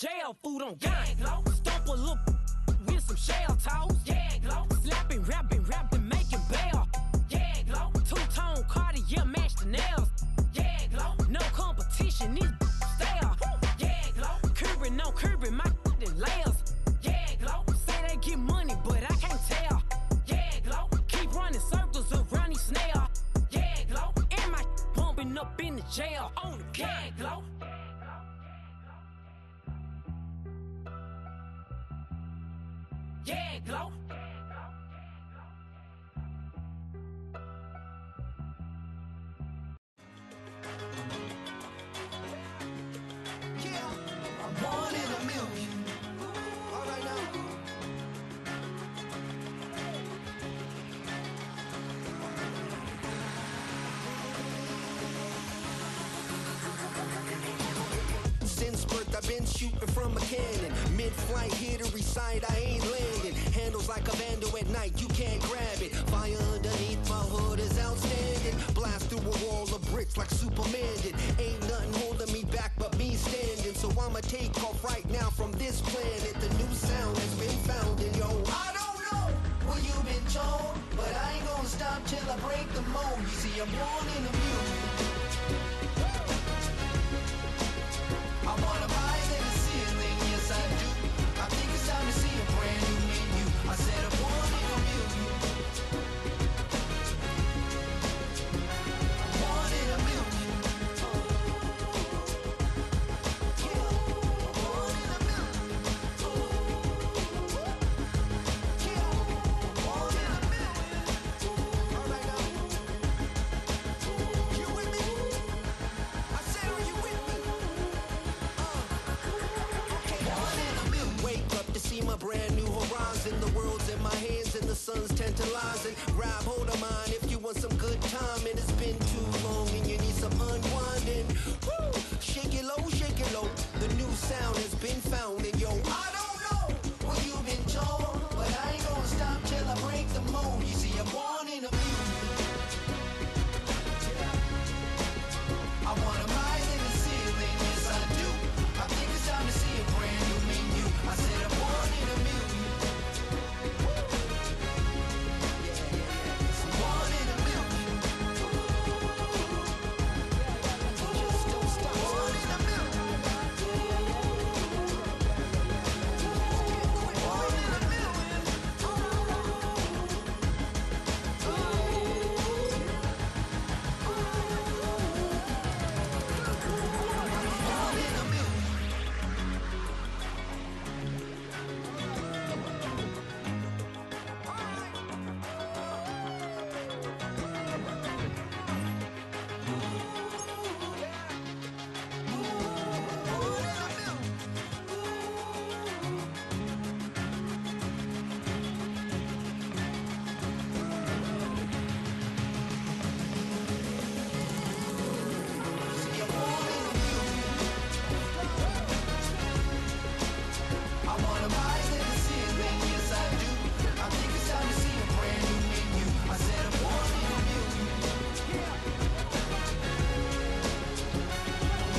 jail food on gang glow. Stomp a little with some shell toes. Yeah, glow. Slapping, rapping, making bail. Yeah, glow. Two-tone Cartier match the nails. Yeah, glow. No competition, these stale. Yeah, glow. Curbing, no curbing, my layers. Yeah, glow. Say they get money, but I can't tell. Yeah, glow. Keep running circles around these snail. Yeah, glow. And my bumping up in the jail on the gang glow. Yeah, glow. I'm one in a million. All right now. Since birth I've been shooting from a cannon. Mid-flight here to recite, I ain't landing. Handles like a vandal at night, you can't grab it. Fire underneath my hood is outstanding. Blast through a wall of bricks like Superman did. Ain't nothing holding me back but me standing. So I'ma take off right now from this planet. The new sound has been found in yo. I don't know what you've been told, but I ain't gonna stop till I break the mold. You see, I'm born in a million. I wanna rise in the ceiling, yes I do. I think it's time to see a brand new menu. I said I'm born in a million. I'm born in a million. I'm born in a million. I'm born in a million. All right now. You with me? I said, are you with me? Wake up to see my brand new horizon. The world's in my hands and the sun's tantalizing. Grab hold of mine if you want some good time. And it's been too long and you need some unwinding. Woo! Shake it low, shake it low. The new sound has been found and yo, I don't know what you've been told, but I ain't gonna stop till I break the mold. You see, I'm born in a million. I wanna rise in the ceiling, yes I do. I think it's time to see a brand new menu. I said I'm born in a million. I'm born in a million. Just don't stop. Born in a million. Born in a million. Born in a million. I wanna rise in the ceiling, yes I do. I think it's time to see a brand new menu. I said I'm born in a million.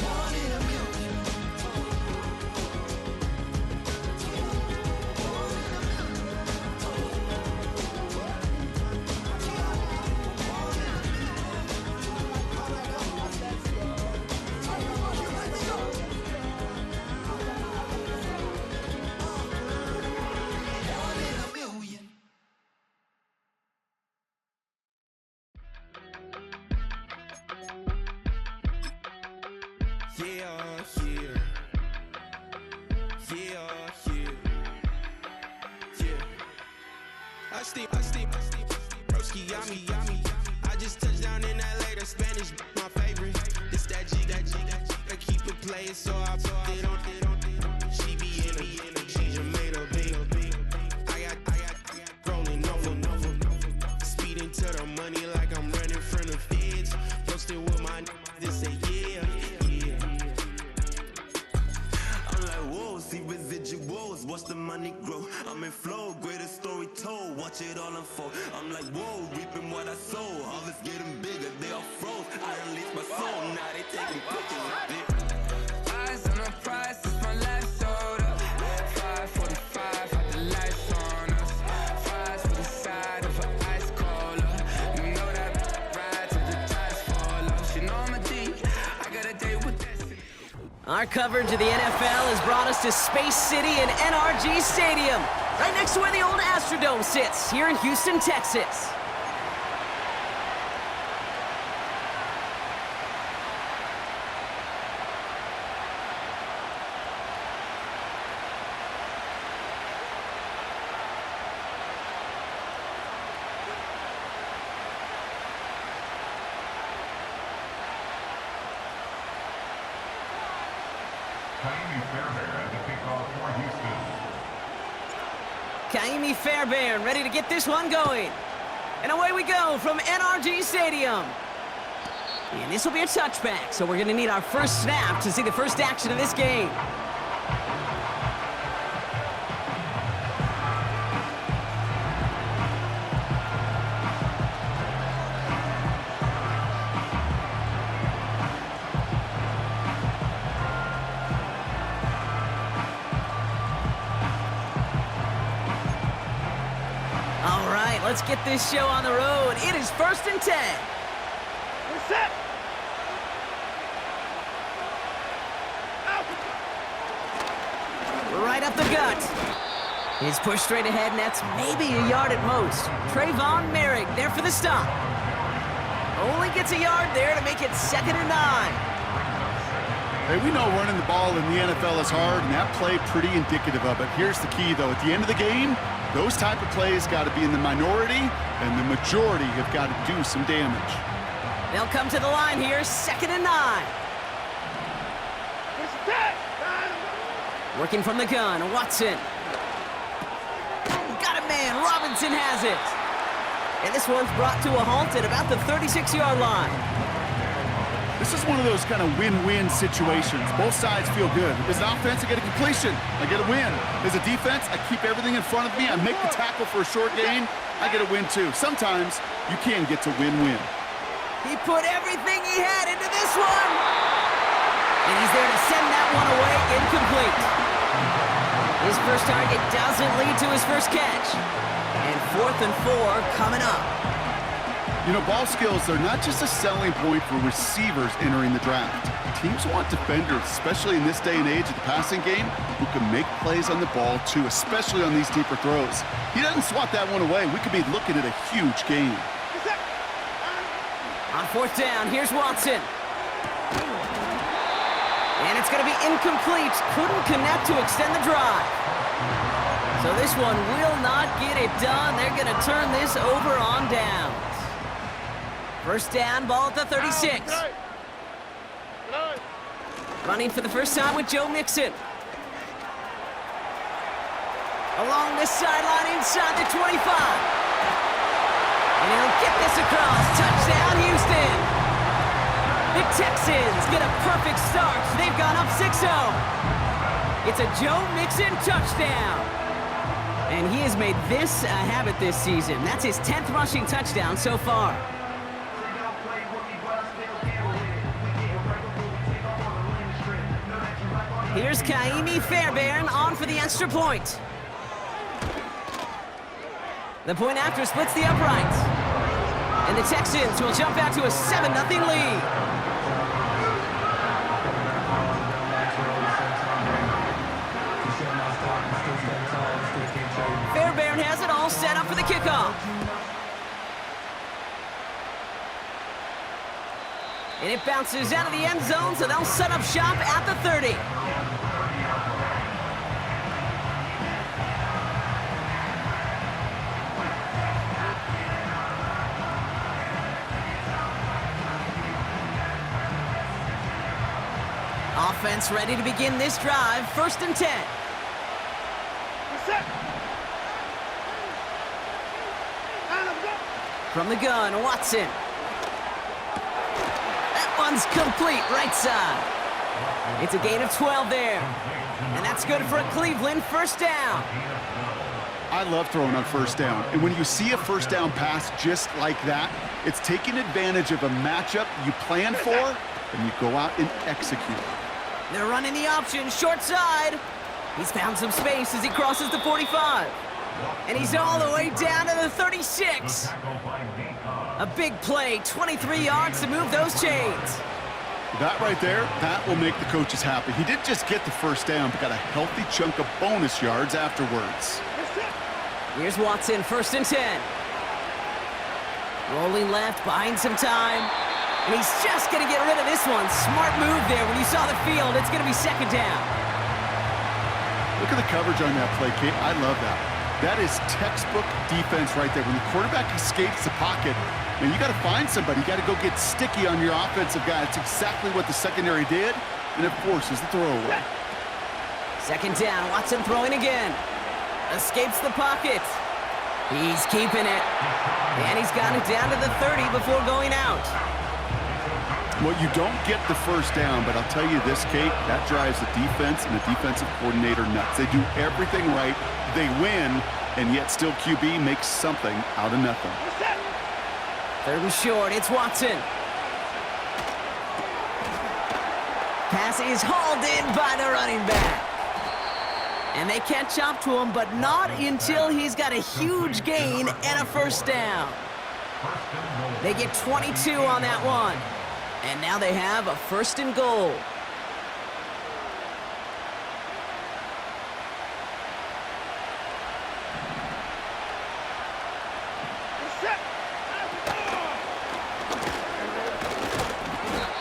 Born in a million. Born in a million. Born in a million. Yeah, yeah. Yeah, yeah. Yeah. I steam. Broski, yummy. I just touched down in LA, the Spanish, my favorite. This that G. I keep it playing, so I put it on. She be in it, she just made a big. I got rolling over. Speeding to the money like I'm running from the feds. Posted with my this say yeah. I'm like, whoa, see residuals, watch the money grow. I'm in flow, greatest story told, watch it all unfold. I'm like, whoa, reaping what I sow. Harvest getting bigger, they all froze. I unleashed my soul, now they taking pictures of it. Eyes on the prize, Our coverage of the NFL has brought us to Space City and NRG Stadium, right next to where the old Astrodome sits, here in Houston, Texas. Kaimi Fairbairn ready to get this one going. And away we go from NRG Stadium. And this will be a touchback, so we're going to need our first snap to see the first action of this game. Let's get this show on the road. It is 1st and 10. We're set. Right up the gut. He's pushed straight ahead, and that's maybe a yard at most. Trayvon Merrick there for the stop. Only gets a yard there to make it 2nd and 9. Hey, we know running the ball in the NFL is hard, and that play pretty indicative of it. Here's the key, though. At the end of the game, those type of plays got to be in the minority, and the majority have got to do some damage. They'll come to the line here, 2nd and 9. Working from the gun, Watson. Got a man, Robinson has it. And this one's brought to a halt at about the 36-yard line. This is one of those kind of win-win situations. Both sides feel good. As an offense, I get a completion. I get a win. As a defense, I keep everything in front of me. I make the tackle for a short gain. I get a win, too. Sometimes you can get to win-win. He put everything he had into this one. And he's there to send that one away incomplete. His first target doesn't lead to his first catch. And 4th and 4 coming up. You know, ball skills are not just a selling point for receivers entering the draft. Teams want defenders, especially in this day and age of the passing game, who can make plays on the ball, too, especially on these deeper throws. He doesn't swat that one away. We could be looking at a huge game. On 4th down, here's Watson. And it's going to be incomplete. Couldn't connect to extend the drive. So this one will not get it done. They're going to turn this over on downs. First down, ball at the 36. Running for the first time with Joe Mixon. Along this sideline inside the 25. And he'll get this across. Touchdown, Houston. The Texans get a perfect start. They've gone up 6-0. It's a Joe Mixon touchdown. And he has made this a habit this season. That's his 10th rushing touchdown so far. Here's Kaimi Fairbairn on for the extra point. The point after splits the uprights. And the Texans will jump out to a 7-0 lead. Fairbairn has it all set up for the kickoff. And it bounces out of the end zone, so they'll set up shop at the 30. Offense ready to begin this drive, 1st and 10. From the gun, Watson. That one's complete, right side. It's a gain of 12 there. And that's good for a Cleveland first down. I love throwing on first down. And when you see a first down pass just like that, it's taking advantage of a matchup you plan for, and you go out and execute. They're running the option, short side. He's found some space as he crosses the 45. And he's all the way down to the 36. A big play, 23 yards to move those chains. That right there, that will make the coaches happy. He didn't just get the first down, but got a healthy chunk of bonus yards afterwards. Here's Watson, 1st and 10. Rolling left, buying some time. And he's just going to get rid of this one. Smart move there when you saw the field. It's going to be 2nd down. Look at the coverage on that play, Kate. I love that. That is textbook defense right there. When the quarterback escapes the pocket, and you got to find somebody. You got to go get sticky on your offensive guy. That's exactly what the secondary did, and it forces the throwaway. 2nd down, Watson throwing again. Escapes the pocket. He's keeping it. And he's got it down to the 30 before going out. Well, you don't get the first down, but I'll tell you this, Kate, that drives the defense and the defensive coordinator nuts. They do everything right. They win, and yet still QB makes something out of nothing. 3rd and short, it's Watson. Pass is hauled in by the running back. And they catch up to him, but not until he's got a huge gain and a 1st down. They get 22 on that one. And now they have a 1st and goal.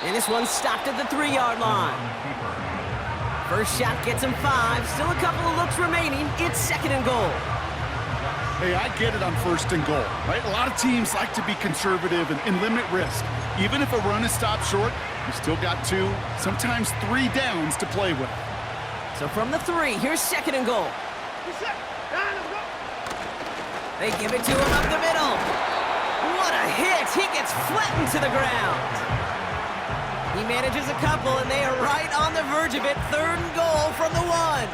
And this one's stopped at the 3-yard line. First shot gets him 5. Still a couple of looks remaining. It's 2nd and goal. Hey, I get it on 1st and goal, right? A lot of teams like to be conservative and limit risk. Even if a run is stopped short, you still got 2, sometimes 3 downs to play with. So from the 3, here's 2nd and goal. They give it to him up the middle. What a hit! He gets flattened to the ground. He manages a couple, and they are right on the verge of it. 3rd and goal from the 1.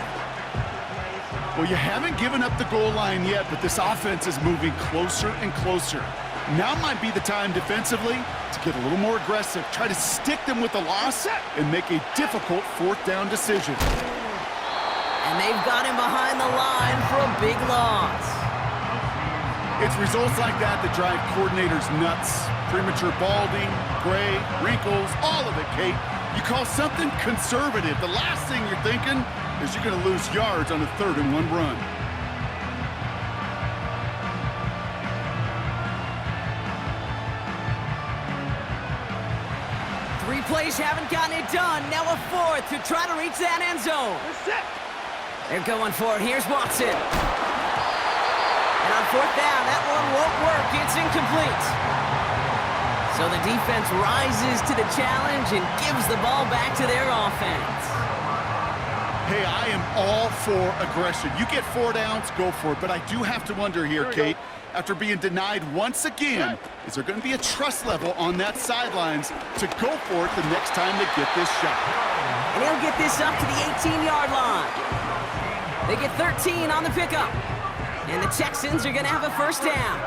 Well, you haven't given up the goal line yet, but this offense is moving closer and closer. Now might be the time defensively to get a little more aggressive, try to stick them with the loss, and make a difficult 4th down decision. And they've got him behind the line for a big loss. It's results like that that drive coordinators nuts. Premature balding, gray, wrinkles, all of it, Kate. You call something conservative. The last thing you're thinking is you're going to lose yards on a 3rd and 1 run. Three plays haven't gotten it done. Now a 4th to try to reach that end zone. They're going for it. Here's Watson. And on 4th down, that one won't work. It's incomplete. So the defense rises to the challenge and gives the ball back to their offense. Hey, I am all for aggression. You get 4 downs, go for it. But I do have to wonder here, Kate, after being denied once again, is there going to be a trust level on that sidelines to go for it the next time they get this shot? And he'll get this up to the 18-yard line. They get 13 on the pickup. And the Texans are going to have a 1st down.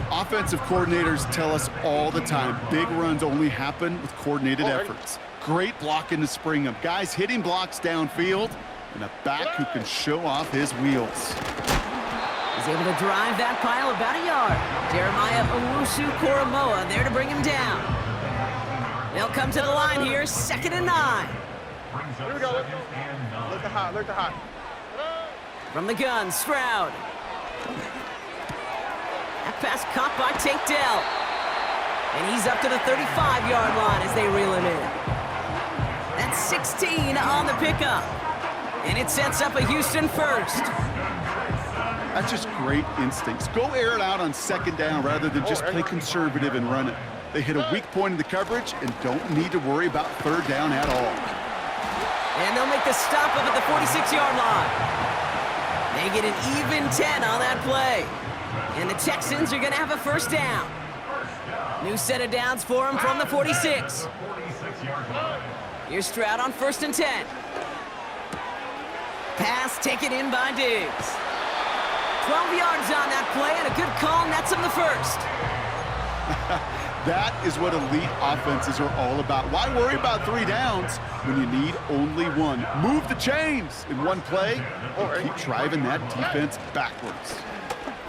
Offensive coordinators tell us all the time, big runs only happen with coordinated efforts. Great blocking to spring them. Guys hitting blocks downfield, and a back who can show off his wheels. He's able to drive that pile about a yard. Jeremiah Owusu-Koramoah there to bring him down. They'll come to the line here, 2nd and 9. Here we go, let's go. Look the hot, look the hot. From the gun, Stroud. That pass caught by Tank Dell. And he's up to the 35-yard line as they reel him in. That's 16 on the pickup. And it sets up a Houston 1st. That's just great instincts. Go air it out on 2nd down rather than just play conservative and run it. They hit a weak point in the coverage and don't need to worry about 3rd down at all. And they'll make the stop up at the 46-yard line. They get an even 10 on that play. And the Texans are going to have a 1st down. New set of downs for him from the 46. Here's Stroud on 1st and 10. Pass taken in by Diggs. 12 yards on that play, and a good call nets him the 1st. That is what elite offenses are all about. Why worry about 3 downs when you need only 1? Move the chains in one play and keep driving that defense backwards.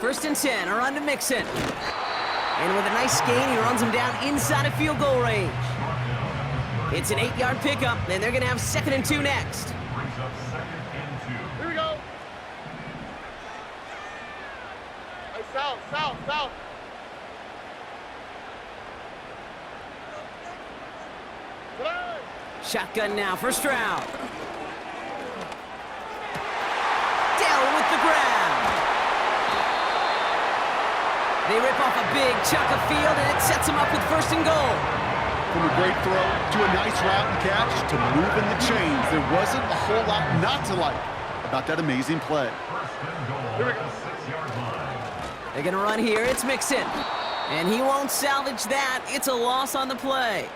1st and 10, a run to Mixon. And with a nice gain, he runs him down inside of field goal range. It's an 8-yard pickup, and they're going to have 2nd and 2 next. Here we go. Hey, south. Shotgun now for Stroud. Down with the grab. They rip off a big chunk of field, and it sets them up with 1st and goal. From a great throw to a nice route and catch to moving the chains, there wasn't a whole lot not to like about that amazing play. They're going to run here. It's Mixon. And he won't salvage that. It's a loss on the play.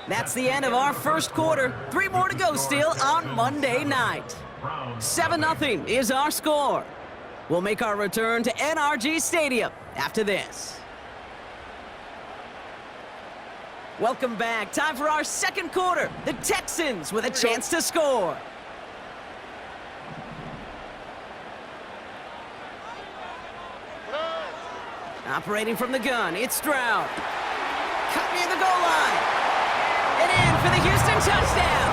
That's the end of our first quarter. 3 more to go still on Monday night. 7-0 is our score. We'll make our return to NRG Stadium after this. Welcome back. Time for our second quarter. The Texans with a chance to score. Operating from the gun, it's Stroud. Cut near the goal line. And in for the Houston touchdown.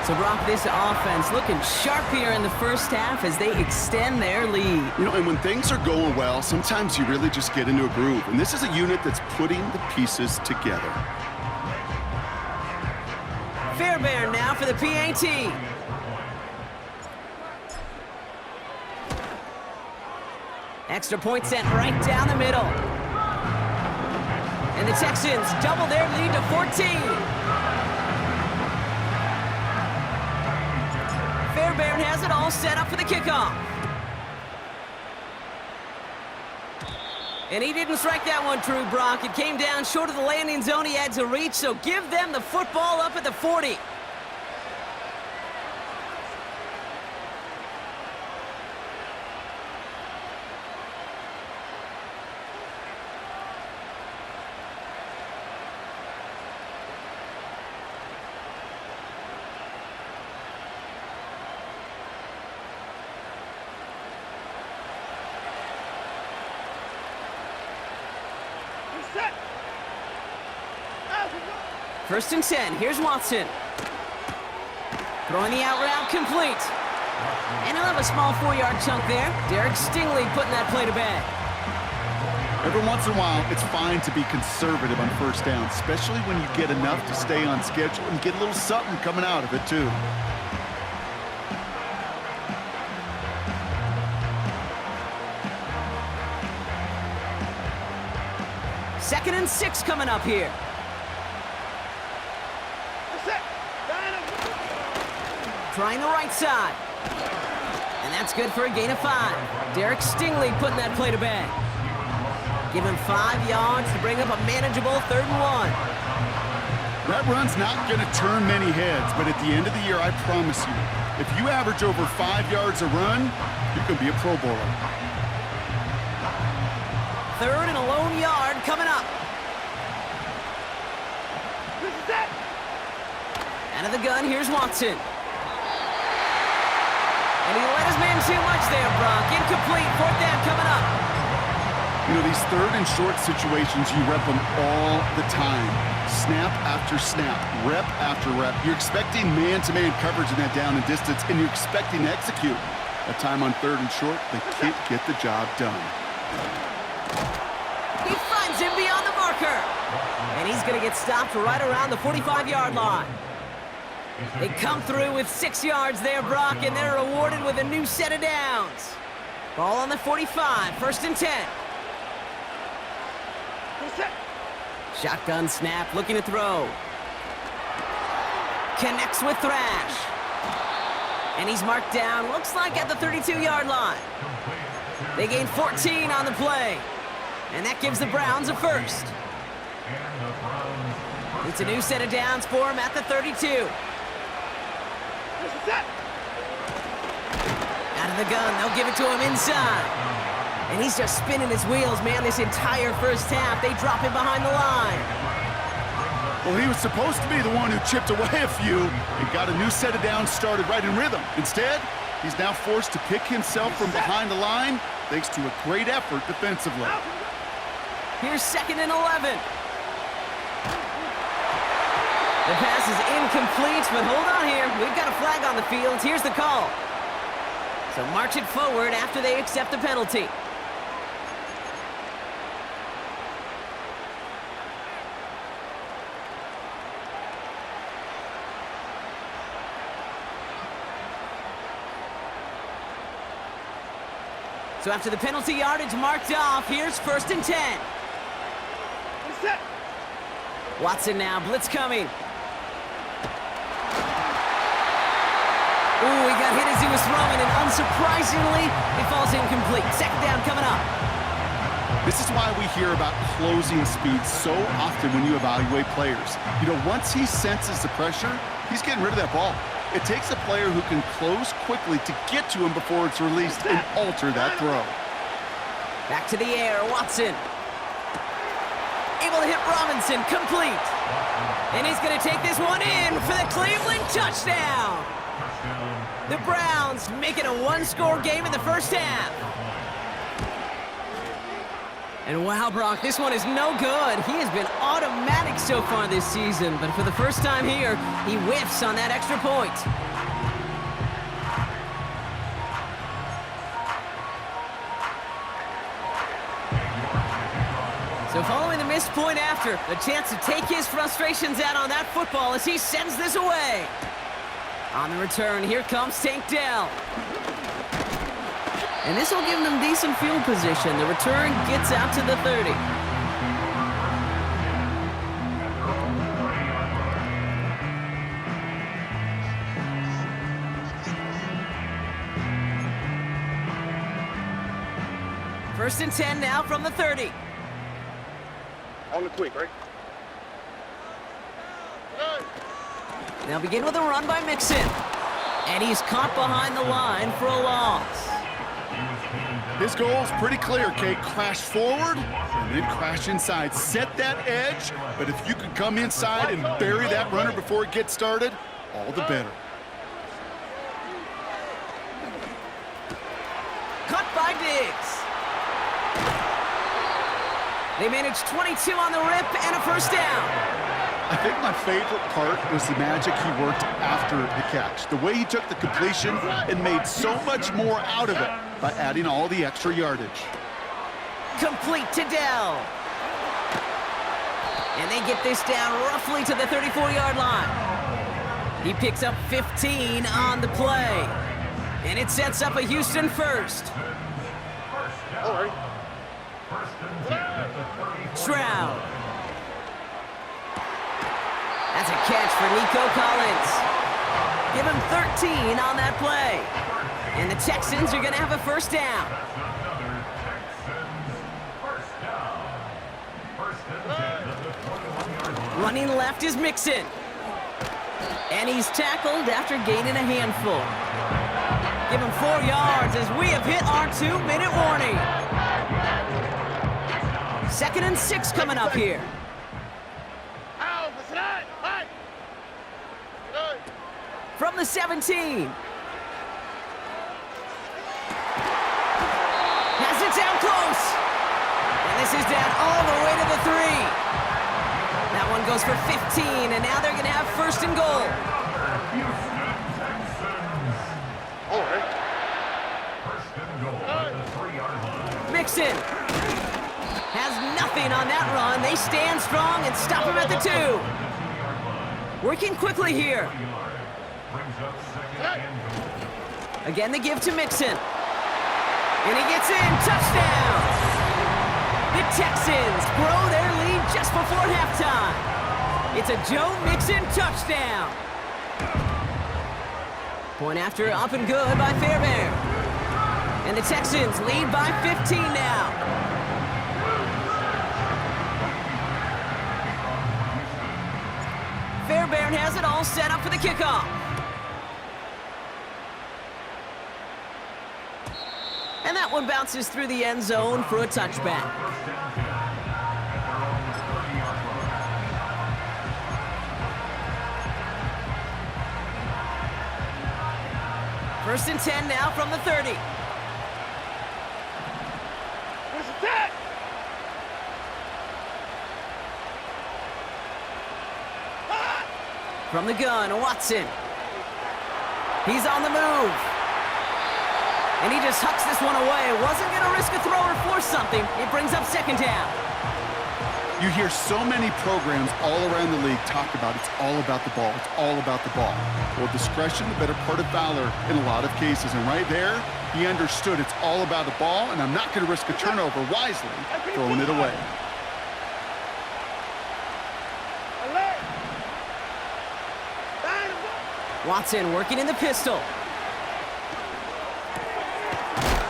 So, Brock, this offense looking sharp here in the first half as they extend their lead. You know, and when things are going well, sometimes you really just get into a groove. And this is a unit that's putting the pieces together. Fairbairn now for the PAT. Extra point sent right down the middle. And the Texans double their lead to 14. Fairbairn has it all set up for the kickoff. And he didn't strike that one true, Brock. It came down short of the landing zone he had to reach, so give them the football up at the 40. First and 10, here's Watson. Throwing the out route complete. And he'll have a small 4-yard chunk there. Derek Stingley putting that play to bed. Every once in a while, it's fine to be conservative on first down, especially when you get enough to stay on schedule and get a little something coming out of it, too. Second and 6 coming up here. Trying the right side. And that's good for a gain of 5. Derek Stingley putting that play to bed. Give him 5 yards to bring up a manageable 3rd and 1. That run's not going to turn many heads, but at the end of the year, I promise you, if you average over 5 yards a run, you can be a Pro Bowler. 3rd and a lone yard coming up. Out of the gun, here's Watson. And he let his man too much there, Brock. Incomplete. 4th down coming up. You know, these 3rd and short situations, you rep them all the time. Snap after snap, rep after rep. You're expecting man-to-man coverage in that down and distance, and you're expecting to execute. That time on 3rd and short, they can't get the job done. He finds him beyond the marker. And he's going to get stopped right around the 45-yard line. They come through with 6 yards there, Brock, and they're rewarded with a new set of downs. Ball on the 45, 1st and 10. Shotgun snap, looking to throw. Connects with Thrash. And he's marked down, looks like at the 32-yard line. They gain 14 on the play. And that gives the Browns a 1st. It's a new set of downs for him at the 32. Out of the gun, they'll give it to him inside. And he's just spinning his wheels, man, this entire first half. They drop him behind the line. Well, he was supposed to be the one who chipped away a few and got a new set of downs started right in rhythm. Instead, he's now forced to pick himself from behind the line thanks to a great effort defensively. Here's 2nd and 11. The pass is incomplete, but hold on here. We've got a flag on the field. Here's the call. So march it forward after they accept the penalty. So after the penalty yardage marked off, here's 1st and 10. Watson now, blitz coming. Ooh, he got hit as he was throwing, and unsurprisingly, it falls incomplete. 2nd down coming up. This is why we hear about closing speed so often when you evaluate players. You know, once he senses the pressure, he's getting rid of that ball. It takes a player who can close quickly to get to him before it's released and alter that throw. Back to the air, Watson. Able to hit Robinson, complete. And he's going to take this one in for the Cleveland touchdown. The Browns making a one-score game in the first half. And wow, Brock, this one is no good. He has been automatic so far this season, but for the first time here, he whiffs on that extra point. So following the missed point after, a chance to take his frustrations out on that football as he sends this away. On the return, here comes Tank Dell. And this will give them decent field position. The return gets out to the 30. First and 10 now from the 30. On the quick, right? They'll begin with a run by Mixon. And he's caught behind the line for a loss. His goal is pretty clear, Kate. Crash forward and then crash inside. Set that edge, but if you can come inside and bury that runner before it gets started, all the better. Cut by Diggs. They managed 22 on the rip and a first down. I think my favorite part was the magic he worked after the catch. The way he took the completion and made so much more out of it by adding all the extra yardage. Complete to Dell. And they get this down roughly to the 34-yard line. He picks up 15 on the play. And it sets up a Houston first. All right. Stroud. That's a catch for Nico Collins. Give him 13 on that play. And the Texans are going to have a first down. Running left is Mixon. And he's tackled after gaining a handful. Give him 4 yards as we have hit our 2-minute warning. 2nd and 6 coming up here. From the 17. Has it down close. And this is down all the way to the 3. That one goes for 15, and now they're going to have 1st and goal. All right. Mixon has nothing on that run. They stand strong and stop him at the 2. Working quickly here. Again, they give to Mixon. And he gets in. Touchdown! The Texans grow their lead just before halftime. It's a Joe Mixon touchdown. Point after up and good by Fairbairn. And the Texans lead by 15 now. Fairbairn has it all set up for the kickoff. And that one bounces through the end zone for a touchback. First and 10 now from the 30. From the gun, Watson. He's on the move. And he just hucks this one away. Wasn't going to risk a throw or force something. It brings up second down. You hear so many programs all around the league talk about it's all about the ball. It's all about the ball. Well, discretion, the better part of valor in a lot of cases. And right there, he understood it's all about the ball, and I'm not going to risk a turnover wisely, throwing it away. Watson working in the pistol.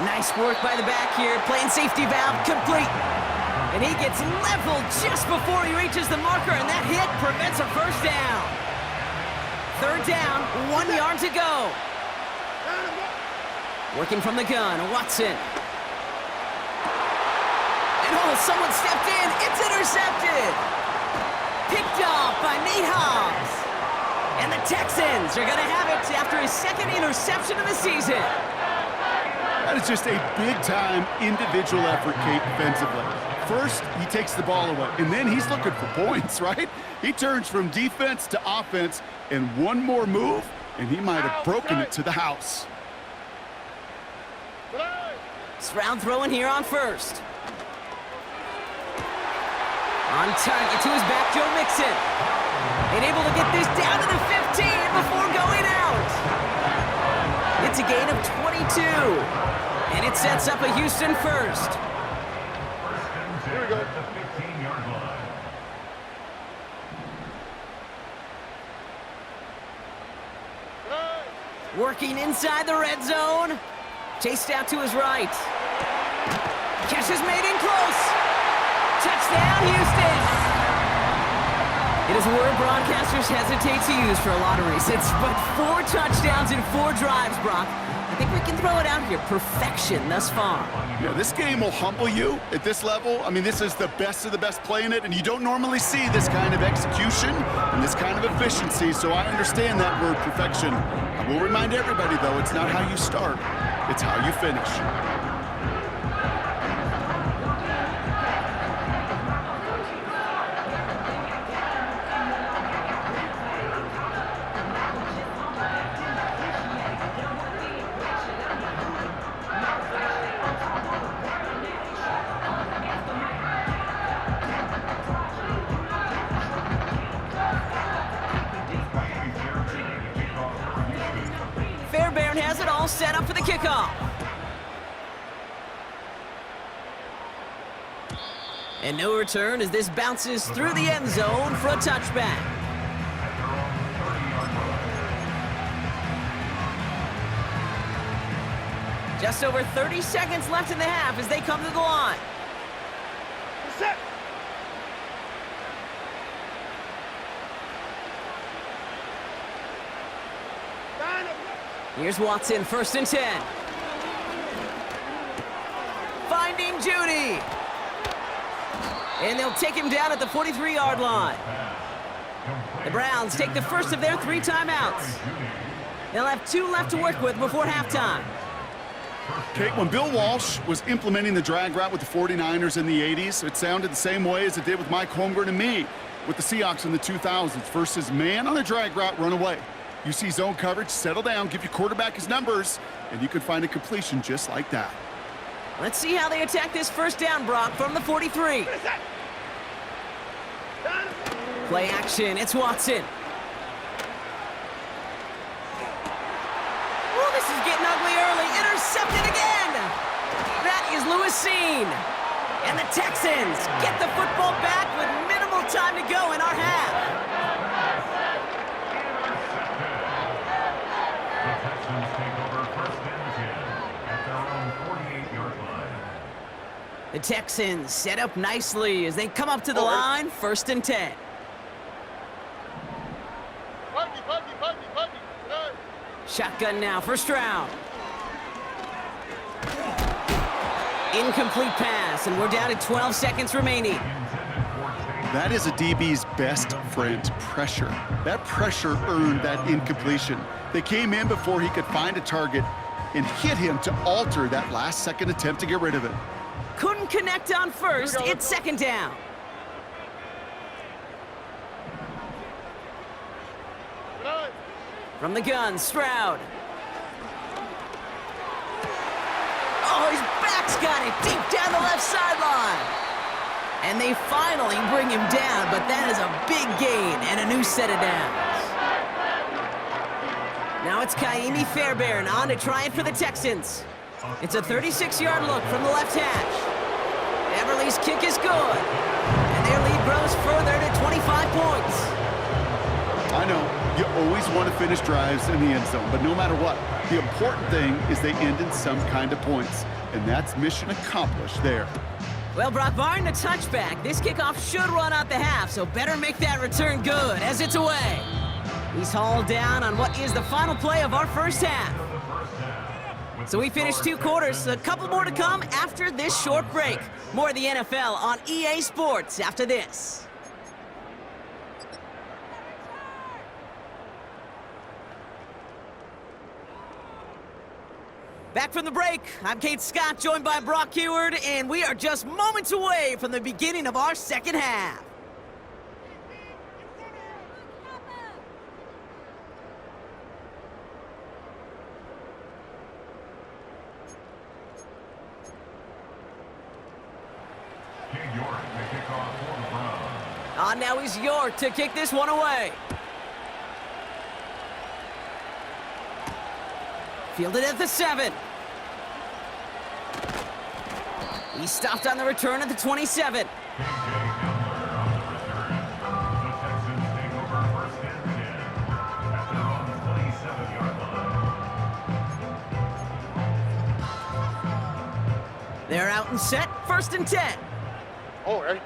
Nice work by the back here. Playing safety valve complete. And he gets leveled just before he reaches the marker, and that hit prevents a first down. Third down, 1 yard to go. Working from the gun, Watson. And someone stepped in. It's intercepted. Picked off by Nate Hobbs. And the Texans are going to have it after his second interception of the season. That is just a big-time individual effort, Kate, defensively. First, he takes the ball away, and then he's looking for points, right? He turns from defense to offense, and one more move, and he might have broken it to the house. Stroud throwing here on first. On target to his back, Joe Mixon. And able to get this down to the 15 before going out. It's a gain of 22. And it sets up a Houston first. Here we go. Working inside the red zone. Chased out to his right. Catch is made in close. Touchdown, Houston. It is a word broadcasters hesitate to use for a lot of reasons, but 4 touchdowns in 4 drives, Brock. I think we can throw it out here. Perfection thus far. Yeah, this game will humble you at this level. I mean, this is the best of the best playing it, and you don't normally see this kind of execution and this kind of efficiency, so I understand that word perfection. I will remind everybody, though, it's not how you start, it's how you finish. Fairbairn has it all set up for the kickoff. And no return as this bounces through the end zone for a touchback. Just over 30 seconds left in the half as they come to the line. Set. Here's Watson, 1st and 10. Finding Judy. And they'll take him down at the 43-yard line. The Browns take the first of their 3 timeouts. They'll have 2 left to work with before halftime. Kate, when Bill Walsh was implementing the drag route with the 49ers in the 80s, it sounded the same way as it did with Mike Holmgren and me with the Seahawks in the 2000s. Versus man on a drag route, run away. You see zone coverage, settle down, give your quarterback his numbers, and you can find a completion just like that. Let's see how they attack this first down, Brock, from the 43. Play action, it's Watson. Oh, this is getting ugly early. Intercepted again. That is Lewisine. And the Texans get the football back with minimal time to go in our half. The Texans set up nicely as they come up to the line, 1st and 10. Shotgun now for Stroud. Incomplete pass, and we're down to 12 seconds remaining. That is a DB's best friend, pressure. That pressure earned that incompletion. They came in before he could find a target and hit him to alter that last-second attempt to get rid of it. Couldn't connect on first. It's 2nd down. From the gun, Stroud. Oh, his back's got it deep down the left sideline. And they finally bring him down, but that is a big gain and a new set of downs. Now it's Kaimi Fairbairn on to try it for the Texans. It's a 36-yard look from the left hash. Everly's kick is good. And their lead grows further to 25 points. I know, you always want to finish drives in the end zone, but no matter what, the important thing is they end in some kind of points, and that's mission accomplished there. Well, Brock, barring the touchback, this kickoff should run out the half, so better make that return good as it's away. He's hauled down on what is the final play of our first half. So we finished 2 quarters, a couple more to come after this short break. More of the NFL on EA Sports after this. Back from the break, I'm Kate Scott, joined by Brock Heward, and we are just moments away from the beginning of our second half. Now is York to kick this one away. Fielded at the 7. He stopped on the return at the 27. They're out and set, 1st and 10. Oh, right.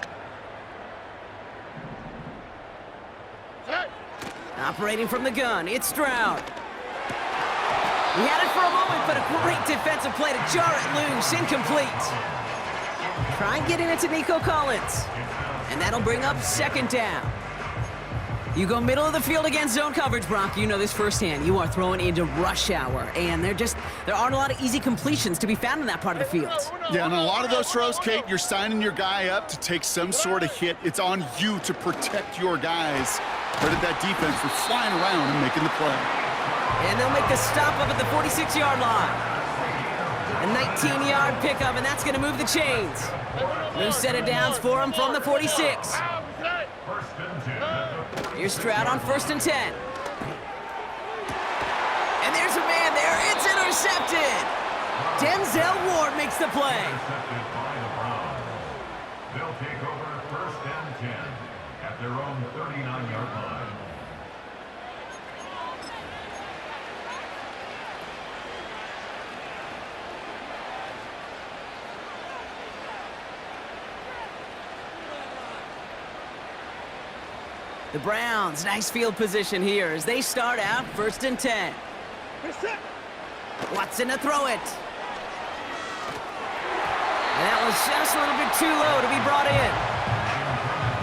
Operating from the gun, it's Stroud. He had it for a moment, but a great defensive play to jar it loose, incomplete. Try getting it to Nico Collins. And that'll bring up 2nd down. You go middle of the field against zone coverage, Brock. You know this firsthand. You are throwing into rush hour, and there aren't a lot of easy completions to be found in that part of the field. Yeah, and a lot of those throws, Kate, you're signing your guy up to take some sort of hit. It's on you to protect your guys. Credit that defense for flying around and making the play. And they'll make the stop up at the 46-yard line. A 19-yard pickup, and that's going to move the chains. New set of downs for him from the 46. Here's Stroud on 1st and 10. And there's a man there. It's intercepted. Denzel Ward makes the play. They'll take over 1st and 10 at their own 39-yard line. The Browns, nice field position here as they start out 1st and 10. Watson to throw it. And that was just a little bit too low to be brought in.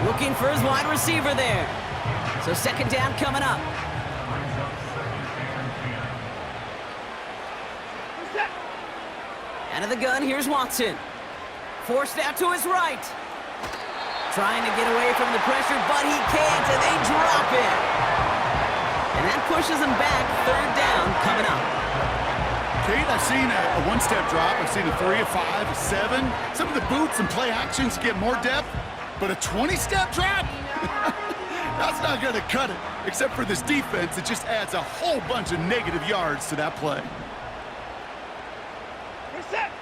Looking for his wide receiver there. So 2nd down coming up. Out of the gun, here's Watson. Forced out to his right. Trying to get away from the pressure, but he can't, and they drop it. And that pushes him back, 3rd down coming up. Kate, I've seen a 1-step drop. I've seen a 3, a 5, a 7. Some of the boots and play actions get more depth, but a 20-step drop? That's not going to cut it. Except for this defense, it just adds a whole bunch of negative yards to that play. Reset.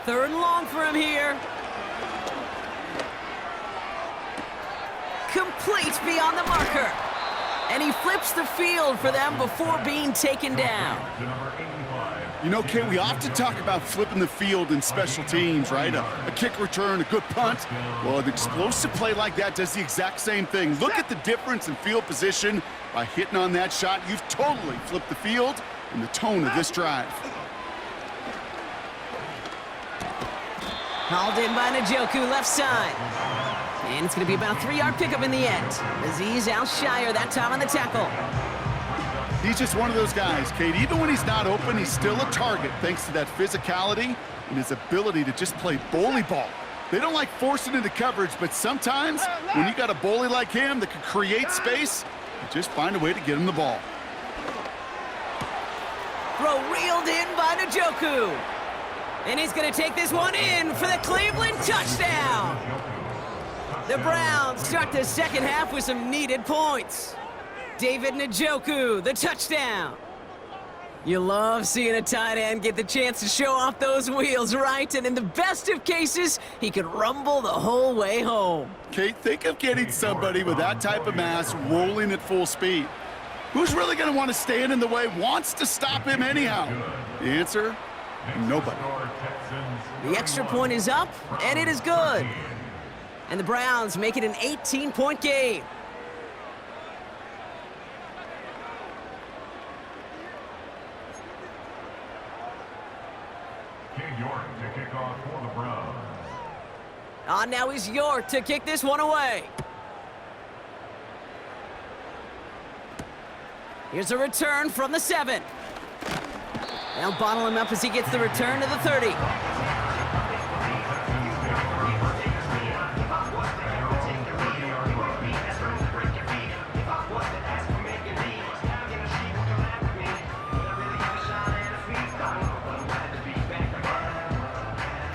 3rd and long for him here. Complete beyond the marker. And he flips the field for them before being taken down. You know, Kate, we often talk about flipping the field in special teams, right? A kick return, a good punt. Well, an explosive play like that does the exact same thing. Look at the difference in field position. By hitting on that shot, you've totally flipped the field and the tone of this drive. Hauled in by Njoku, left side. And it's going to be about a 3-yard pickup in the end. Azeez Al-Shire that time on the tackle. He's just one of those guys, Kate. Even when he's not open, he's still a target thanks to that physicality and his ability to just play bully ball. They don't like forcing into coverage, but sometimes when you got a bully like him that can create space, you just find a way to get him the ball. Throw reeled in by Njoku. And he's going to take this one in for the Cleveland touchdown. The Browns start the second half with some needed points. David Njoku, the touchdown. You love seeing a tight end get the chance to show off those wheels, right? And in the best of cases, he could rumble the whole way home. Kate, think of getting somebody with that type of mass rolling at full speed. Who's really going to want to stand in the way, wants to stop him anyhow? The answer, nobody. The extra point is up, and it is good. And the Browns make it an 18-point game. York to kick off for the Browns. Now is York to kick this one away. Here's a return from the 7. They'll bottle him up as he gets the return to the 30.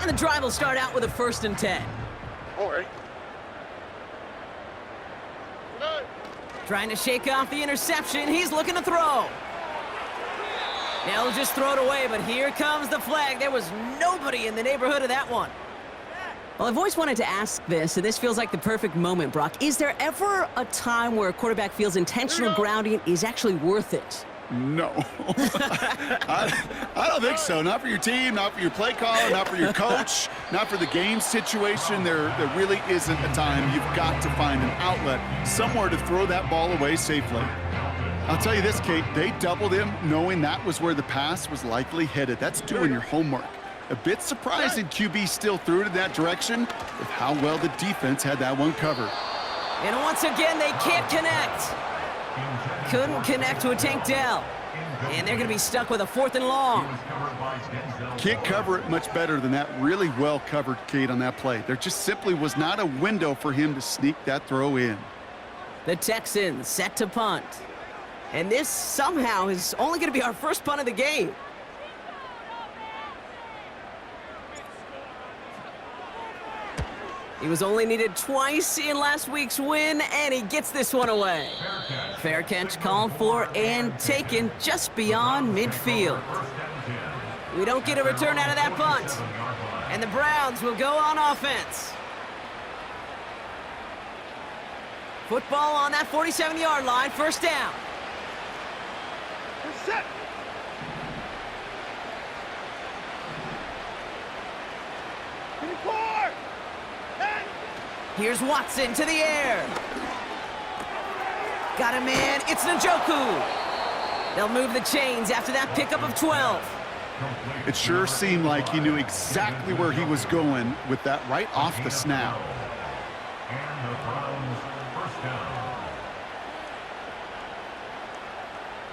And the drive will start out with a 1st and 10. All right. Trying to shake off the interception. He's looking to throw. Now he'll just throw it away, but here comes the flag. There was nobody in the neighborhood of that one. Well, I've always wanted to ask this, and this feels like the perfect moment, Brock. Is there ever a time where a quarterback feels intentional grounding is actually worth it? No. I don't think so. Not for your team, not for your play caller, not for your coach, not for the game situation. There really isn't a time. You've got to find an outlet, somewhere to throw that ball away safely. I'll tell you this, Kate, they doubled him knowing that was where the pass was likely headed. That's doing your homework. A bit surprising QB still threw it in that direction with how well the defense had that one covered. And once again, they can't connect. Couldn't connect to a Tank Dell. And they're going to be stuck with a 4th and long. Can't cover it much better than that really well covered, Kate, on that play. There just simply was not a window for him to sneak that throw in. The Texans set to punt. And this somehow is only going to be our first punt of the game. He was only needed twice in last week's win, and he gets this one away. Fair catch called for and taken just beyond midfield. We don't get a return out of that punt. And the Browns will go on offense. Football on that 47-yard line, 1st down. Set. Here's Watson to the air. Got a man, it's Njoku. They'll move the chains after that pickup of 12. It sure seemed like he knew exactly where he was going with that right off the snap. And the Browns, 1st down.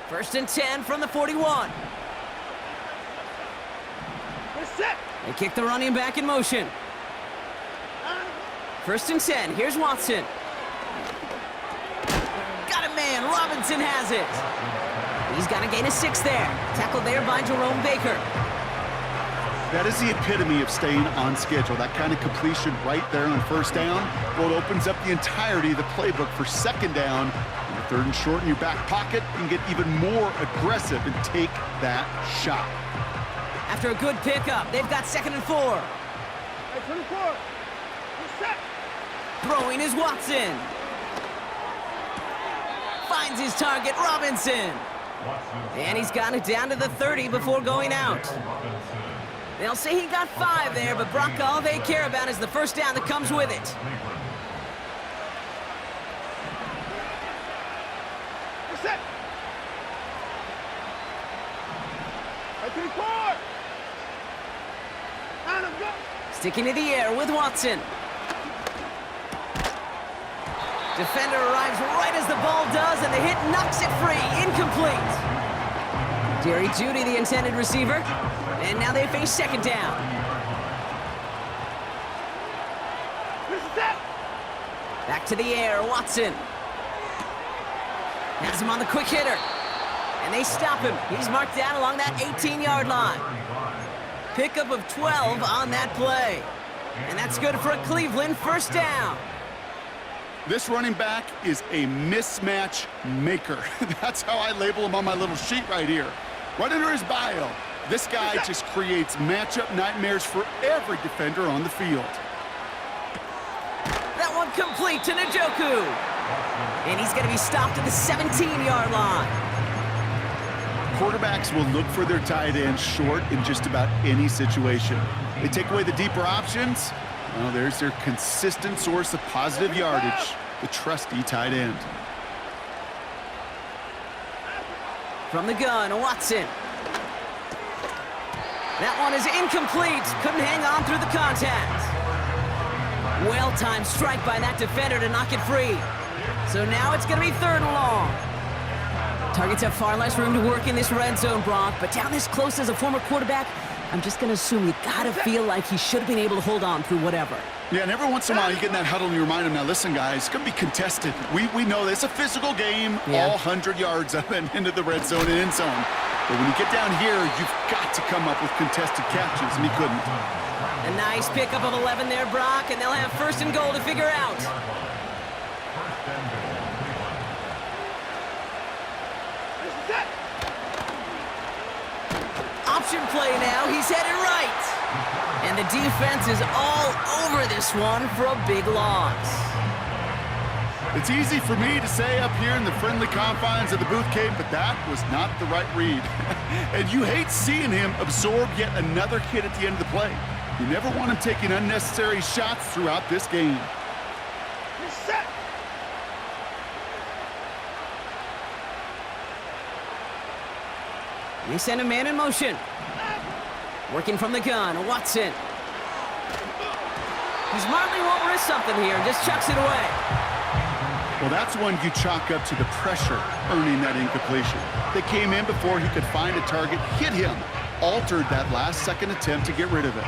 1st and 10 from the 41. They kick the running back in motion. 1st and 10. Here's Watson. Got a man. Robinson has it. He's got to gain a 6 there. Tackled there by Jerome Baker. That is the epitome of staying on schedule. That kind of completion right there on 1st down. Well, it opens up the entirety of the playbook for 2nd down. And the 3rd and short in your back pocket, you can get even more aggressive and take that shot. After a good pickup, they've got 2nd and 4. Hey, 24. Set. Throwing is Watson. Finds his target, Robinson. And he's got it down to the 30 before going out. They'll say he got 5 there, but Brock, all they care about is the 1st down that comes with it. Set. Hey, 24. Sticking to the air with Watson. Defender arrives right as the ball does, and the hit knocks it free. Incomplete. Jerry Jeudy, the intended receiver. And now they face 2nd down. Back to the air, Watson. Has him on the quick hitter. And they stop him. He's marked down along that 18-yard line. Pickup of 12 on that play. And that's good for a Cleveland first down. This running back is a mismatch maker. That's how I label him on my little sheet right here. Right under his bio, this guy just creates matchup nightmares for every defender on the field. That one complete to Njoku. And he's going to be stopped at the 17-yard line. Quarterbacks will look for their tight end short in just about any situation. They take away the deeper options. Well, there's their consistent source of positive yardage, the trusty tight end. From the gun, Watson. That one is incomplete. Couldn't hang on through the contact. Well-timed strike by that defender to knock it free. So now it's going to be 3rd and long. Targets have far less room to work in this red zone, Brock, but down this close as a former quarterback, I'm just going to assume you got to feel like he should have been able to hold on through whatever. Yeah, and every once in a while you get in that huddle and you remind him, now listen, guys, it's going to be contested. We know this. It's a physical game, all 100 yards up and into the red zone and end zone. But when you get down here, you've got to come up with contested catches, and he couldn't. A nice pickup of 11 there, Brock, and they'll have 1st and goal to figure out. Option play now, he's headed right. And the defense is all over this one for a big loss. It's easy for me to say up here in the friendly confines of the Booth Cave, but that was not the right read. And you hate seeing him absorb yet another hit at the end of the play. You never want him taking unnecessary shots throughout this game. They send a man in motion. Working from the gun, Watson. He smartly won't risk something here and just chucks it away. Well, that's one you chalk up to the pressure earning that incompletion. They came in before he could find a target, hit him, altered that last-second attempt to get rid of it.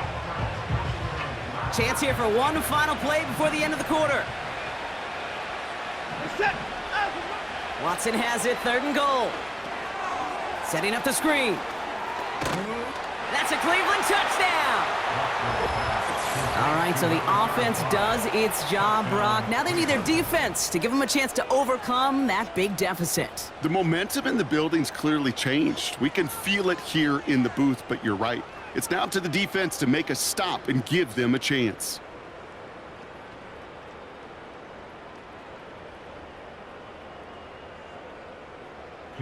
Chance here for one final play before the end of the quarter. Watson has it, 3rd and goal. Setting up the screen. That's a Cleveland touchdown. All right, so the offense does its job, Brock. Now they need their defense to give them a chance to overcome that big deficit. The momentum in the building's clearly changed. We can feel it here in the booth, but you're right. It's now up to the defense to make a stop and give them a chance.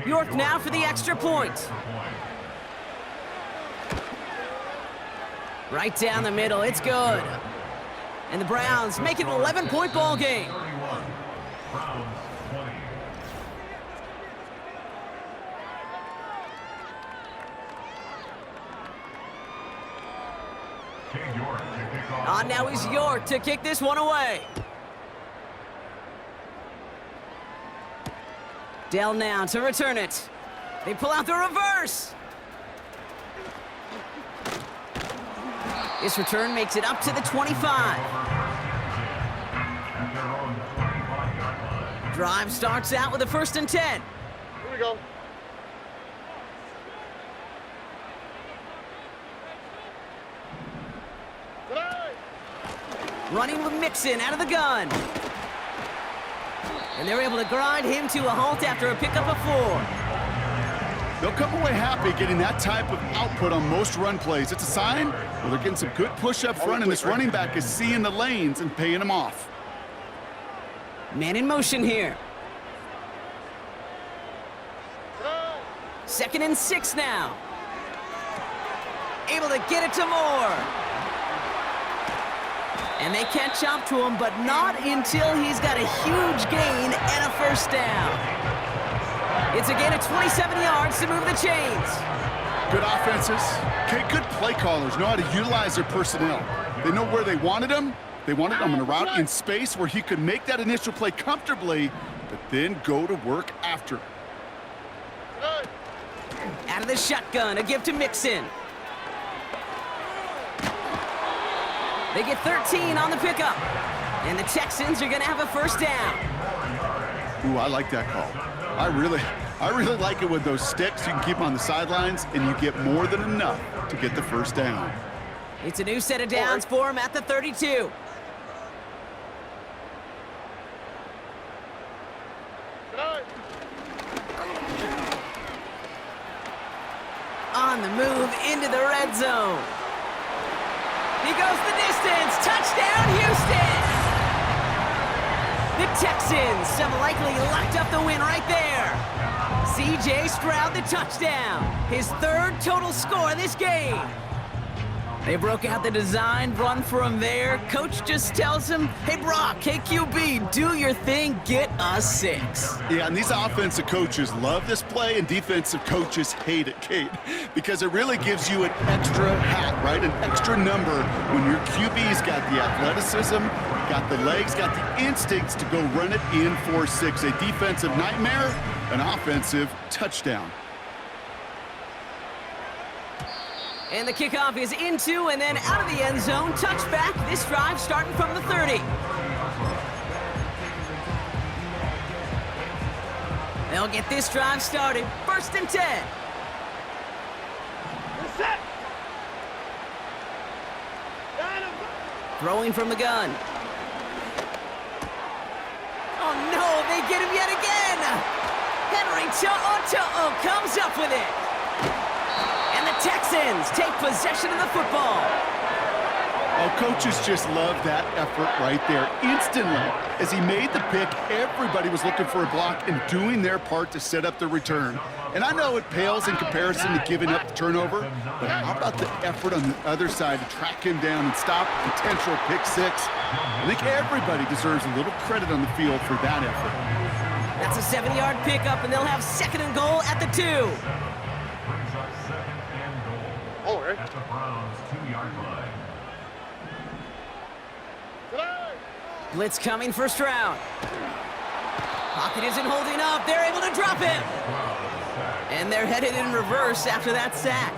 York now for the extra point. Right down the middle, it's good. And the Browns make it an 11-point ball game. Now is York to kick this one away. Dell now to return it. They pull out the reverse. This return makes it up to the 25. Drive starts out with a 1st and 10. Here we go. Running with Mixon out of the gun. And they're able to grind him to a halt after a pickup of 4. They'll come away happy getting that type of output on most run plays. It's a sign, well, they're getting some good push up front, and this running back is seeing the lanes and paying them off. Man in motion here. 2nd and 6 now. Able to get it to Moore. And they catch up to him, but not until he's got a huge gain and a 1st down. It's a gain of 27 yards to move the chains. Good offenses. Okay, good play callers know how to utilize their personnel. They know where they wanted him. They wanted him in a route in space where he could make that initial play comfortably, but then go to work after. Out of the shotgun, a give to Mixon. They get 13 on the pickup. And the Texans are going to have a first down. Ooh, I like that call. I really like it with those sticks. You can keep them on the sidelines, and you get more than enough to get the first down. It's a new set of downs for him at the 32. On the move into the red zone. He goes the distance. Touchdown, Houston! The Texans have likely locked up the win right there. C.J. Stroud the touchdown. His third total score this game. They broke out the design run for him there. Coach just tells him, hey, Brock, KQB, do your thing, get us 6. Yeah, and these offensive coaches love this play, and defensive coaches hate it, Kate, because it really gives you an extra hat, right? An extra number when your QB's got the athleticism, got the legs, got the instincts to go run it in for 6. A defensive nightmare, an offensive touchdown. And the kickoff is into and then out of the end zone. Touchback. This drive starting from the 30. They'll get this drive started. 1st and 10. Throwing from the gun. Oh no, they get him yet again. Henry To'o comes up with it. And the Texans take possession of the football. Oh, coaches just love that effort right there. Instantly, as he made the pick, everybody was looking for a block and doing their part to set up the return. And I know it pales in comparison to giving up the turnover, but how about the effort on the other side to track him down and stop a potential pick 6? I think everybody deserves a little credit on the field for that effort. That's a 7-yard pickup, and they'll have 2nd and goal at the 2. At the Browns' 2-yard line. Blitz coming for Stroud. Pocket isn't holding up. They're able to drop him. And they're headed in reverse after that sack.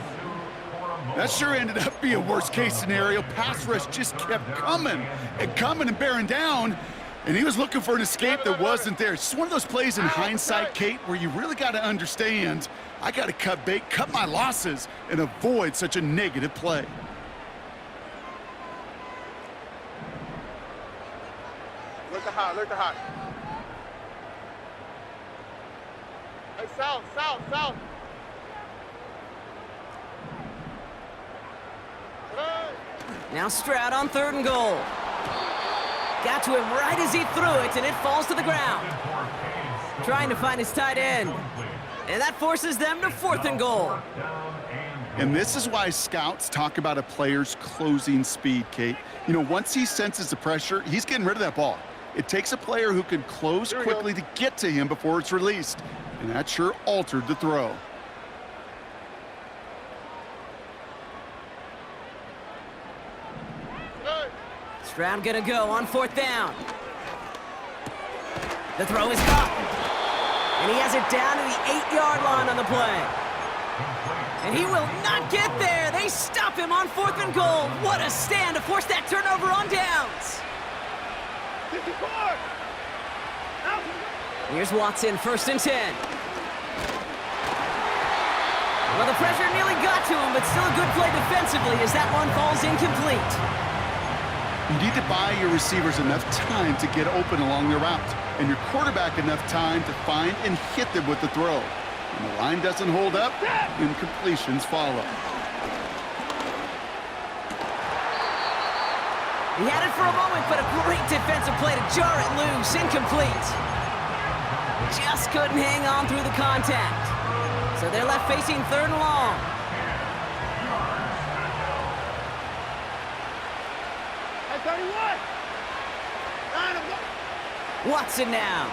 That sure ended up being a worst-case scenario. Pass rush just kept coming and bearing down. And he was looking for an escape that wasn't there. It's just one of those plays in hindsight, Kate, where you really got to understand, I got to cut bait, cut my losses, and avoid such a negative play. Look the hot, look the hot. Hey, south. Now Stroud on 3rd and goal. Got to him right as he threw it, and it falls to the ground. Trying to find his tight end. And that forces them to 4th and goal. And this is why scouts talk about a player's closing speed, Kate. You know, once he senses the pressure, he's getting rid of that ball. It takes a player who can close quickly to get to him before it's released. And that sure altered the throw. Stroud gonna go on 4th down. The throw is caught. And he has it down to the 8-yard line on the play. And he will not get there. They stop him on 4th and goal. What a stand to force that turnover on downs. Here's Watson, 1st and 10. Well, the pressure nearly got to him, but still a good play defensively as that one falls incomplete. You need to buy your receivers enough time to get open along their route, and your quarterback enough time to find and hit them with the throw. When the line doesn't hold up, incompletions follow. He had it for a moment, but a great defensive play to jar it loose. Incomplete. Just couldn't hang on through the contact. So they're left facing 3rd and long. Watson now.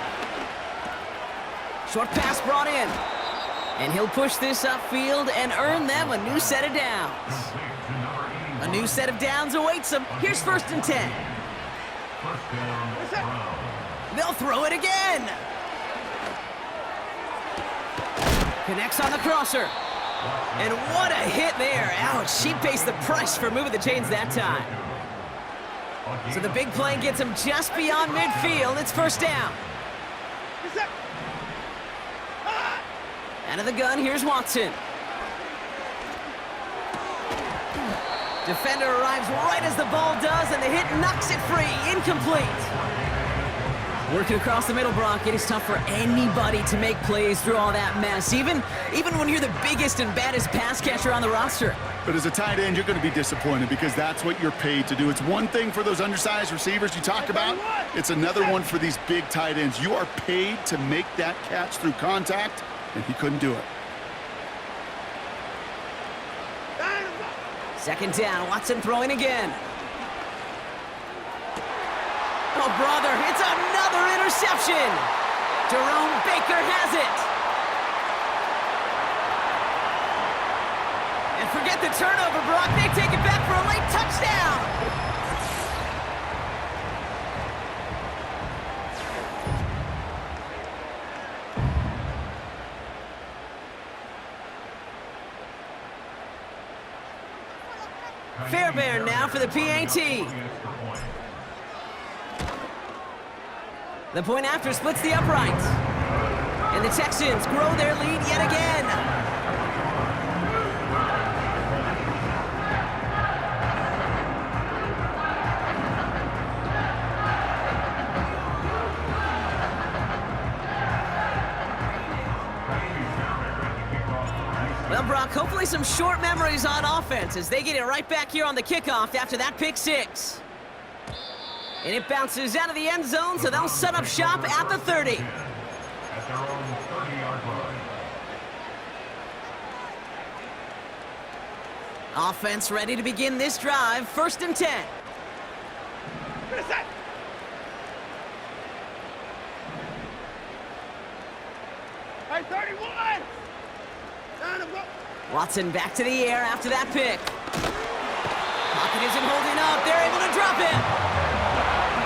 Short pass brought in. And he'll push this upfield and earn them a new set of downs. A new set of downs awaits them. Here's 1st and 10. They'll throw it again. Connects on the crosser. And what a hit there. Ouch, she pays the price for moving the chains that time. So the big play gets him just beyond midfield. It's first down. Out of the gun, here's Watson. Defender arrives right as the ball does, and the hit knocks it free. Incomplete. Working across the middle, Brock, it is tough for anybody to make plays through all that mess, even when you're the biggest and baddest pass catcher on the roster. But as a tight end, you're going to be disappointed because that's what you're paid to do. It's one thing for those undersized receivers you talk about. It's another one for these big tight ends. You are paid to make that catch through contact, and he couldn't do it. Second down, Watson throwing again. Oh, brother, it's another interception. Jerome Baker has it. And forget the turnover, Brock. They take it back for a late touchdown. Fairbairn now for the PAT. The point after splits the uprights. And the Texans grow their lead yet again. Well, Brock, hopefully some short memories on offense as they get it right back here on the kickoff after that pick six. And it bounces out of the end zone, so they'll set up shop at the 30. At their own 30-yard line. Offense ready to begin this drive. First and 10. Hey, 31! Watson back to the air after that pick. Pocket isn't holding up. They're able to drop it.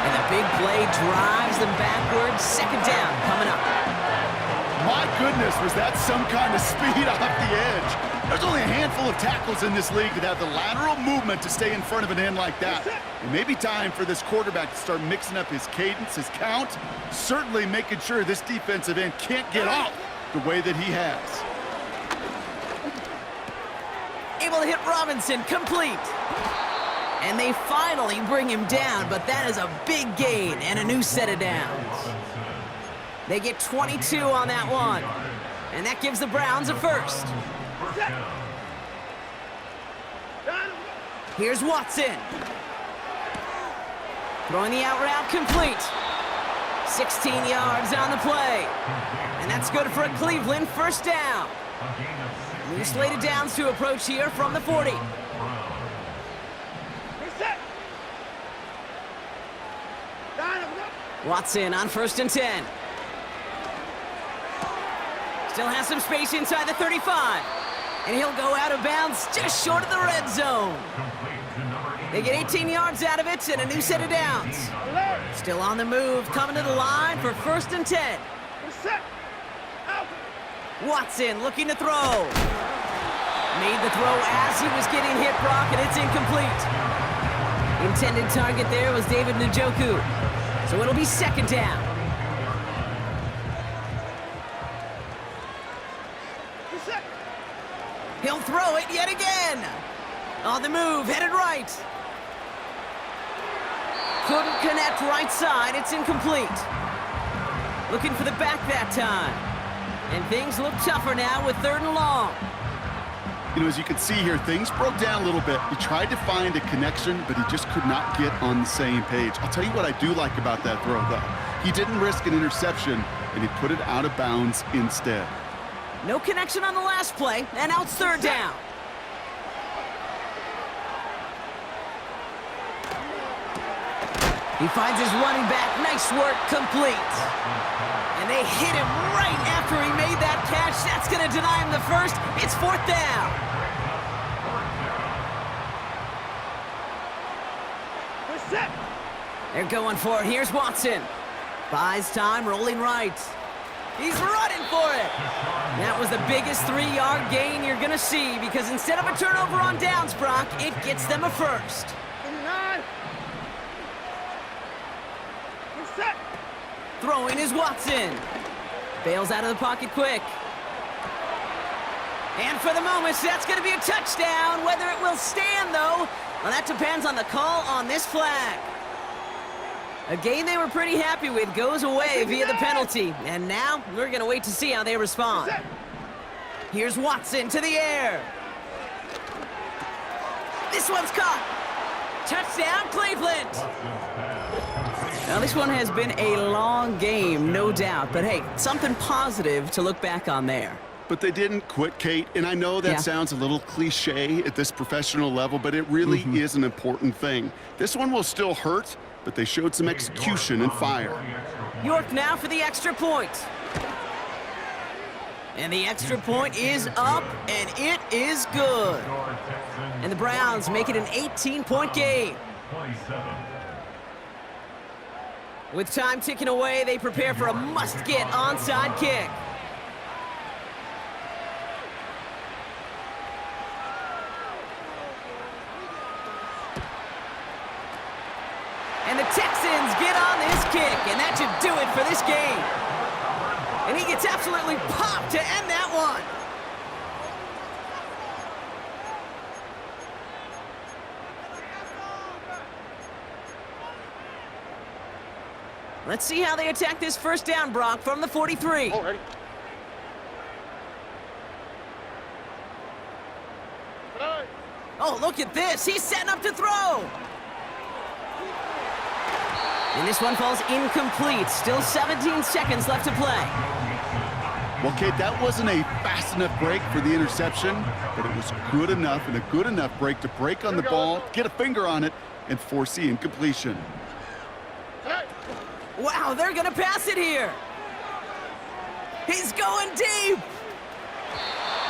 And the big play drives them backwards. Second down coming up. My goodness, was that some kind of speed off the edge. There's only a handful of tackles in this league that have the lateral movement to stay in front of an end like that. It may be time for this quarterback to start mixing up his cadence, his count, certainly making sure this defensive end can't get off the way that he has. Able to hit Robinson, complete. And they finally bring him down, but that is a big gain and a new set of downs. They get 22 on that one, and that gives the Browns a first. Here's Watson. Throwing the out route, complete. 16 yards on the play. And that's good for a Cleveland first down. New slated downs to approach here from the 40. Watson on first and 10. Still has some space inside the 35. And he'll go out of bounds just short of the red zone. They get 18 yards out of it and a new set of downs. Still on the move, coming to the line for first and 10. Watson looking to throw. Made the throw as he was getting hit, Brock, and it's incomplete. Intended target there was David Njoku. So it'll be second down. He'll throw it yet again. On the move, headed right. Couldn't connect right side, it's incomplete. Looking for the back that time. And things look tougher now with third and long. You know, as you can see here, things broke down a little bit. He tried to find a connection, but he just could not get on the same page. I'll tell you what I do like about that throw, though. He didn't risk an interception, and he put it out of bounds instead. No connection on the last play, and now it's third down. He finds his running back. Nice work, complete. And they hit him right after he made that catch. That's going to deny him the first. It's fourth down. They're going for it. Here's Watson. Buys time, rolling right. He's running for it. That was the biggest 3-yard gain you're going to see because instead of a turnover on downs, Brock, it gets them a first. Throwing is Watson. Bails out of the pocket quick. And for the moment, that's going to be a touchdown. Whether it will stand, though, well, that depends on the call on this flag. A game they were pretty happy with goes away via the penalty. And now we're going to wait to see how they respond. Here's Watson to the air. This one's caught. Touchdown, Cleveland. Now, this one has been a long game, no doubt. But, hey, something positive to look back on there. But they didn't quit, Kate, and I know that sounds a little cliche at this professional level, but it really is an important thing. This one will still hurt, but they showed some execution and fire. York now for the extra point. And the extra point is up, and it is good. And the Browns make it an 18-point game. With time ticking away, they prepare for a must-get onside kick. And the Texans get on this kick, and that should do it for this game. And he gets absolutely popped to end that one. Let's see how they attack this first down, Brock, from the 43. Oh, ready. Oh, look at this. He's setting up to throw. And this one falls incomplete. Still 17 seconds left to play. Well, Kate, that wasn't a fast enough break for the interception, but it was good enough and a good enough break to break on the ball, get a finger on it, and force the incompletion. Wow, they're going to pass it here. He's going deep.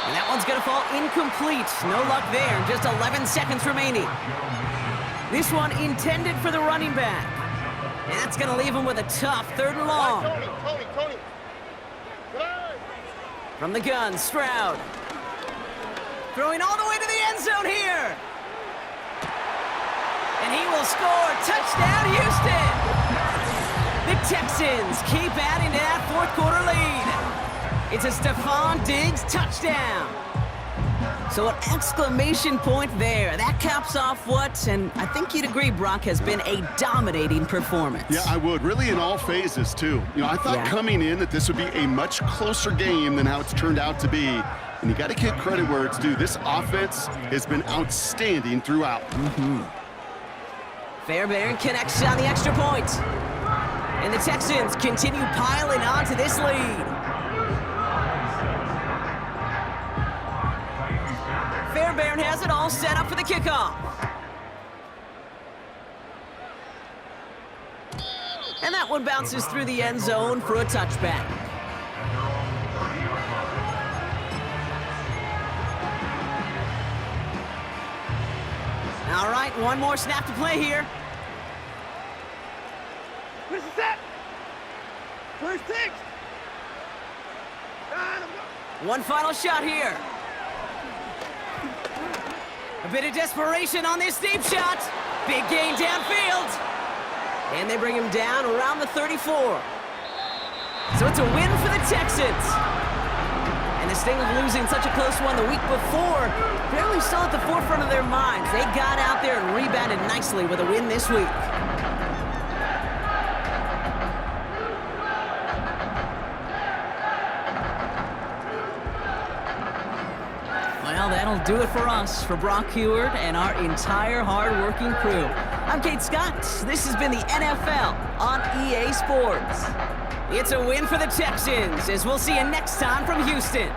And that one's going to fall incomplete. No luck there. Just 11 seconds remaining. This one intended for the running back. And that's going to leave him with a tough 3rd and long. Tony. From the gun, Stroud. Throwing all the way to the end zone here. And he will score. Touchdown, Houston. The Texans keep adding to that 4th quarter lead. It's a Stephon Diggs touchdown. So an exclamation point there. That caps off what, and I think you'd agree, Brock, has been a dominating performance. Yeah, I would. Really in all phases, too. You know, I thought coming in that this would be a much closer game than how it's turned out to be. And you got to give credit where it's due. This offense has been outstanding throughout. Fairbairn connects on the extra point. And the Texans continue piling on to this lead. Fairbairn has it all set up for the kickoff. And that one bounces through the end zone for a touchback. All right, one more snap to play here. Where's the set? Where's six? One final shot here. A bit of desperation on this deep shot. Big gain downfield. And they bring him down around the 34. So it's a win for the Texans. And the sting of losing such a close one the week before, apparently still at the forefront of their minds. They got out there and rebounded nicely with a win this week. Well, that'll do it for us, for Brock Heward and our entire hard-working crew. I'm Kate Scott. This has been the NFL on EA Sports. It's a win for the Texans, as we'll see you next time from Houston.